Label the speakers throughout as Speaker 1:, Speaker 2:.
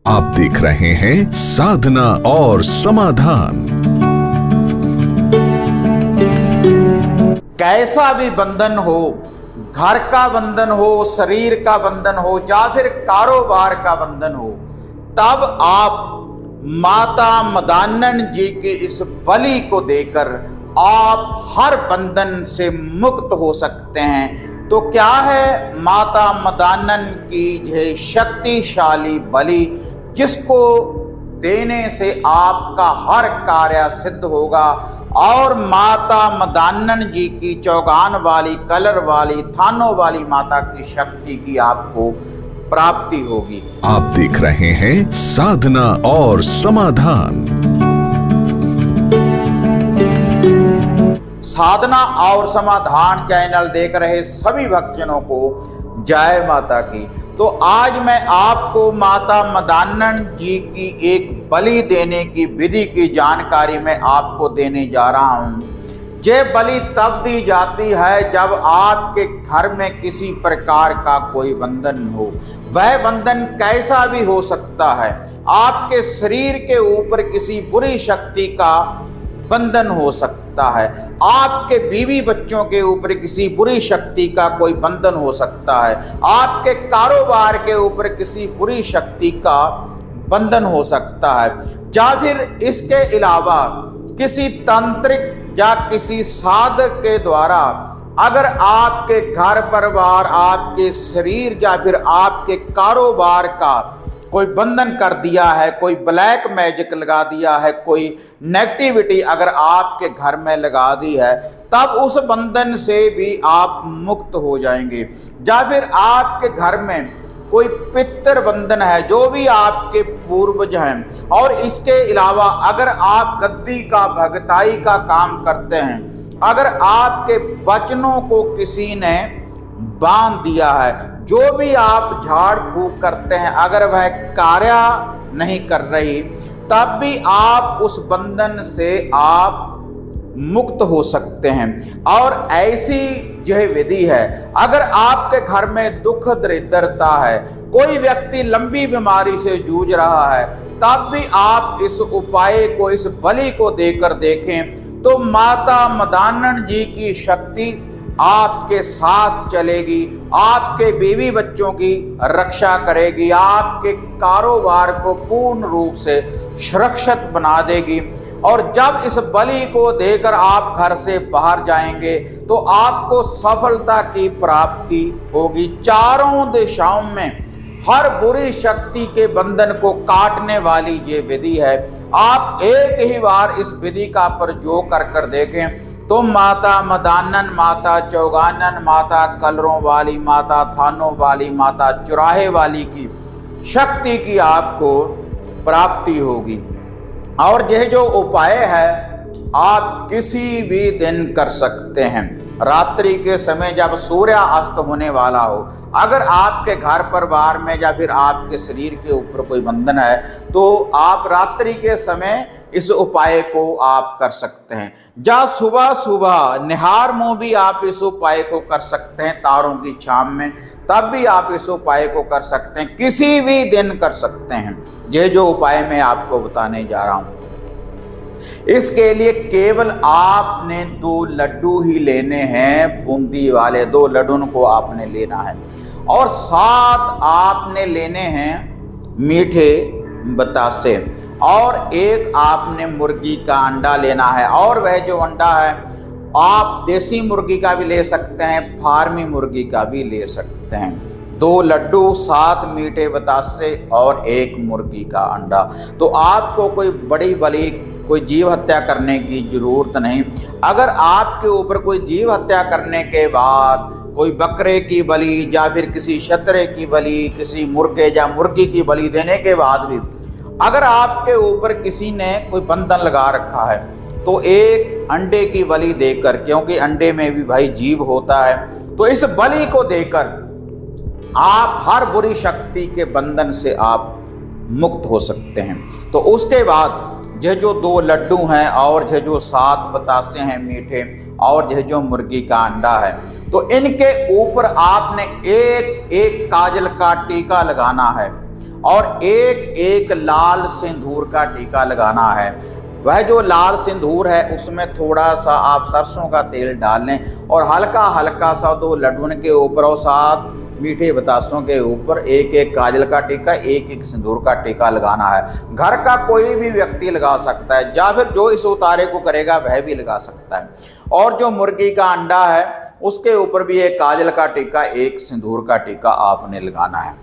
Speaker 1: आप देख रहे हैं साधना और समाधान।
Speaker 2: कैसा भी बंधन हो, घर का बंधन हो, शरीर का बंधन हो या फिर कारोबार का बंधन हो, तब आप माता मदान्नन जी की इस बलि को देकर आप हर बंधन से मुक्त हो सकते हैं। तो क्या है माता मदान्नन की यह शक्तिशाली बलि, जिसको देने से आपका हर कार्य सिद्ध होगा और माता मदान्नन जी की चौगान वाली, कलर वाली, थानों वाली माता की शक्ति की आपको प्राप्ति होगी।
Speaker 1: आप देख रहे हैं साधना और समाधान।
Speaker 2: साधना और समाधान चैनल देख रहे सभी भक्तजनों को जय माता की। तो आज मैं आपको माता मदान्नन जी की एक बलि देने की विधि की जानकारी मैं आपको देने जा रहा हूँ। ये बलि तब दी जाती है जब आपके घर में किसी प्रकार का कोई बंधन हो। वह बंधन कैसा भी हो सकता है। आपके शरीर के ऊपर किसी बुरी शक्ति का बंधन हो सकता है, आपके बीवी बच्चों के ऊपर किसी बुरी शक्ति का कोई बंधन हो सकता है, आपके कारोबार के ऊपर किसी बुरी शक्ति का बंधन हो सकता है, या फिर इसके अलावा किसी तांत्रिक या किसी साधक के द्वारा अगर आपके घर परिवार, आपके शरीर या फिर आपके कारोबार का कोई बंधन कर दिया है, कोई ब्लैक मैजिक लगा दिया है, कोई नेगेटिविटी अगर आपके घर में लगा दी है, तब उस बंधन से भी आप मुक्त हो जाएंगे। या फिर आपके घर में कोई पितृ बंधन है, जो भी आपके पूर्वज हैं, और इसके अलावा अगर आप गद्दी का, भगताई का काम करते हैं, अगर आपके वचनों को किसी ने बांध दिया है, जो भी आप झाड़ फूक करते हैं, अगर वह कार्य नहीं कर रही, तब भी आप उस बंधन से आप मुक्त हो सकते हैं। और ऐसी यह विधि है, अगर आपके घर में दुख दरिद्रता है, कोई व्यक्ति लंबी बीमारी से जूझ रहा है, तब भी आप इस उपाय को, इस बलि को देकर देखें तो माता मदान्नन जी की शक्ति आपके साथ चलेगी, आपके बीवी बच्चों की रक्षा करेगी, आपके कारोबार को पूर्ण रूप से सुरक्षित बना देगी। और जब इस बलि को देकर आप घर से बाहर जाएंगे तो आपको सफलता की प्राप्ति होगी। चारों दिशाओं में हर बुरी शक्ति के बंधन को काटने वाली ये विधि है। आप एक ही बार इस विधि का प्रयोग कर देखें तो माता मदान्नन, माता चौगानन, माता कलरों वाली, माता थानों वाली, माता चुराहे वाली की शक्ति की आपको प्राप्ति होगी। और यह जो उपाय है आप किसी भी दिन कर सकते हैं। रात्रि के समय जब सूर्य अस्त होने वाला हो, अगर आपके घर परिवार में या फिर आपके शरीर के ऊपर कोई बंधन है, तो आप रात्रि के समय इस उपाय को आप कर सकते हैं। या सुबह सुबह निहार मुँह भी आप इस उपाय को कर सकते हैं, तारों की छाम में, तब भी आप इस उपाय को कर सकते हैं, किसी भी दिन कर सकते हैं। ये जो उपाय मैं आपको बताने जा रहा हूँ, इसके लिए केवल आपने 2 लड्डू ही लेने हैं, बूंदी वाले 2 लड्डू को आपने लेना है, और 7 आपने लेने हैं मीठे बतासे, और 1 आपने मुर्गी का अंडा लेना है। और वह जो अंडा है आप देसी मुर्गी का भी ले सकते हैं, फार्मी मुर्गी का भी ले सकते हैं। 2 लड्डू, 7 मीठे बतासे और 1 मुर्गी का अंडा। तो आपको कोई बड़ी बलि, कोई जीव हत्या करने की जरूरत नहीं। अगर आपके ऊपर कोई जीव हत्या करने के बाद कोई बकरे की बलि या फिर किसी क्षत्रिय की बलि, किसी मुर्गे या मुर्गी की बलि देने के बाद भी अगर आपके ऊपर किसी ने कोई बंधन लगा रखा है, तो 1 अंडे की बलि देकर, क्योंकि अंडे में भी भाई जीव होता है, तो इस बलि को देकर आप हर बुरी शक्ति के बंधन से आप मुक्त हो सकते हैं। तो उसके बाद यह जो 2 लड्डू हैं और यह जो 7 बतासे हैं मीठे, और यह जो मुर्गी का अंडा है, तो इनके ऊपर आपने एक काजल का टीका लगाना है। और एक एक लाल सिंदूर का टीका लगाना है। वह जो लाल सिंदूर है उसमें थोड़ा सा आप सरसों का तेल डाल लें और हल्का हल्का सा 2 लड्डून के ऊपर और 7 मीठे बतासों के ऊपर एक एक काजल का टीका, एक एक सिंदूर का टीका लगाना है। घर का कोई भी व्यक्ति लगा सकता है या फिर जो इस उतारे को करेगा वह भी लगा सकता है। और जो मुर्गी का अंडा है उसके ऊपर भी एक काजल का टीका, एक सिंदूर का टीका आपने लगाना है।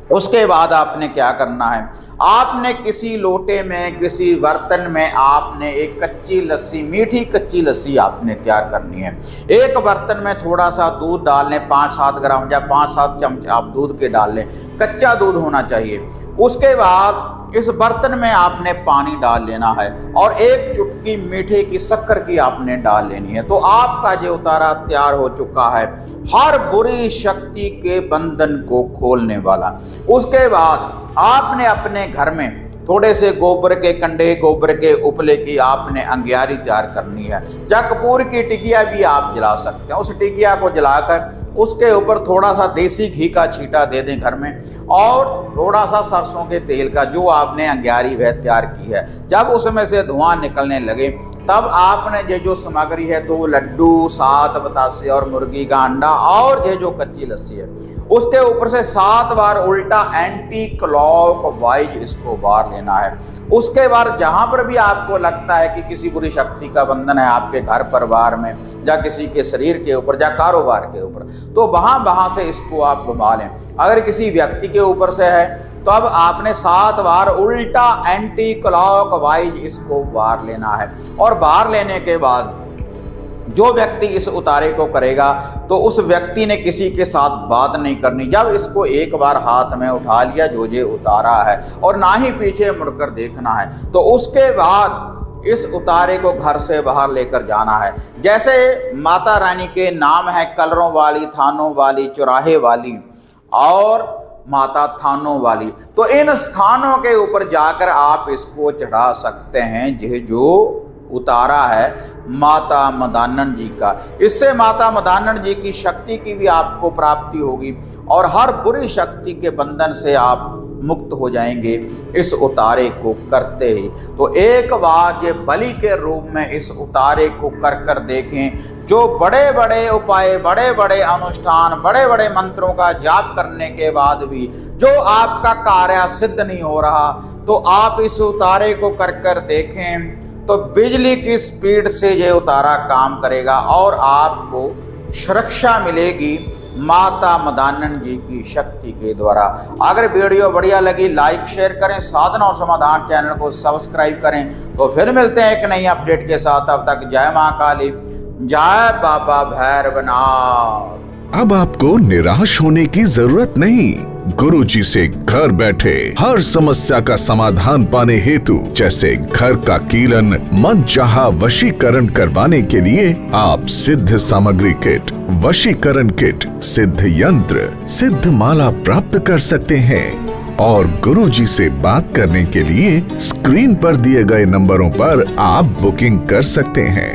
Speaker 2: उसके बाद आपने क्या करना है, आपने किसी लोटे में, किसी बर्तन में आपने एक कच्ची लस्सी, मीठी कच्ची लस्सी आपने तैयार करनी है। एक बर्तन में थोड़ा सा दूध डाल लें, 5-7 ग्राम या 5-7 चम्मच आप दूध के डाल लें, कच्चा दूध होना चाहिए। उसके बाद इस बर्तन में आपने पानी डाल लेना है और एक चुटकी मीठे की शक्कर की आपने डाल लेनी है। तो आपका जो उतारा तैयार हो चुका है, हर बुरी शक्ति के बंधन को खोलने वाला। उसके बाद आपने अपने घर में थोड़े से गोबर के कंडे, गोबर के उपले की आपने अंगियारी तैयार करनी है। या कपूर की टिकिया भी आप जला सकते हैं। उस टिकिया को जलाकर उसके ऊपर थोड़ा सा देसी घी का छींटा दे दें घर में और थोड़ा सा सरसों के तेल का, जो आपने अंगियारी वह तैयार की है। जब उसमें से धुआं निकलने लगे तब आपने ये जो सामग्री है, 2 लड्डू, 7 बतासे और मुर्गी का अंडा और ये जो कच्ची लस्सी है, उसके ऊपर से 7 बार उल्टा एंटी क्लॉकवाइज इसको बार लेना है। उसके बाद जहां पर भी आपको लगता है कि किसी बुरी शक्ति का बंधन है आपके घर परिवार में या किसी के शरीर के ऊपर या कारोबार के ऊपर, तो वहां से इसको आप घुमा लें। अगर किसी व्यक्ति के ऊपर से है तो अब आपने 7 बार उल्टा एंटी क्लॉकवाइज इसको बार लेना है। और बार लेने के बाद जो व्यक्ति इस उतारे को करेगा तो उस व्यक्ति ने किसी के साथ बात नहीं करनी। जब इसको एक बार हाथ में उठा लिया जो ये उतारा है और ना ही पीछे मुड़कर देखना है, तो उसके बाद इस उतारे को घर से बाहर लेकर जाना है। जैसे माता रानी के नाम है कलरों वाली, थानों वाली, चौराहे वाली और माता थानों वाली, तो इन स्थानों के ऊपर जाकर आप इसको चढ़ा सकते हैं। ये जो उतारा है माता मदानन जी का, इससे माता मदानन जी की शक्ति की भी आपको प्राप्ति होगी और हर बुरी शक्ति के बंधन से आप मुक्त हो जाएंगे इस उतारे को करते ही। तो एक बार ये बलि के रूप में इस उतारे को कर देखें। जो बड़े बड़े उपाय, बड़े बड़े अनुष्ठान, बड़े बड़े मंत्रों का जाप करने के बाद भी जो आपका कार्य सिद्ध नहीं हो रहा, तो आप इस उतारे को कर देखें तो बिजली की स्पीड से ये उतारा काम करेगा और आपको सुरक्षा मिलेगी माता मदानन जी की शक्ति के द्वारा। अगर वीडियो बढ़िया लगी लाइक शेयर करें, साधना और समाधान चैनल को सब्सक्राइब करें। तो फिर मिलते हैं एक नई अपडेट के साथ। तब तक जय मां काली, जय बाबा भैरवनाथ।
Speaker 1: अब आपको निराश होने की जरूरत नहीं। गुरुजी से घर बैठे हर समस्या का समाधान पाने हेतु, जैसे घर का कीलन, मनचाहा वशीकरण करवाने के लिए आप सिद्ध सामग्री किट, वशीकरण किट, सिद्ध यंत्र, सिद्ध माला प्राप्त कर सकते हैं। और गुरुजी से बात करने के लिए स्क्रीन पर दिए गए नंबरों पर आप बुकिंग कर सकते हैं।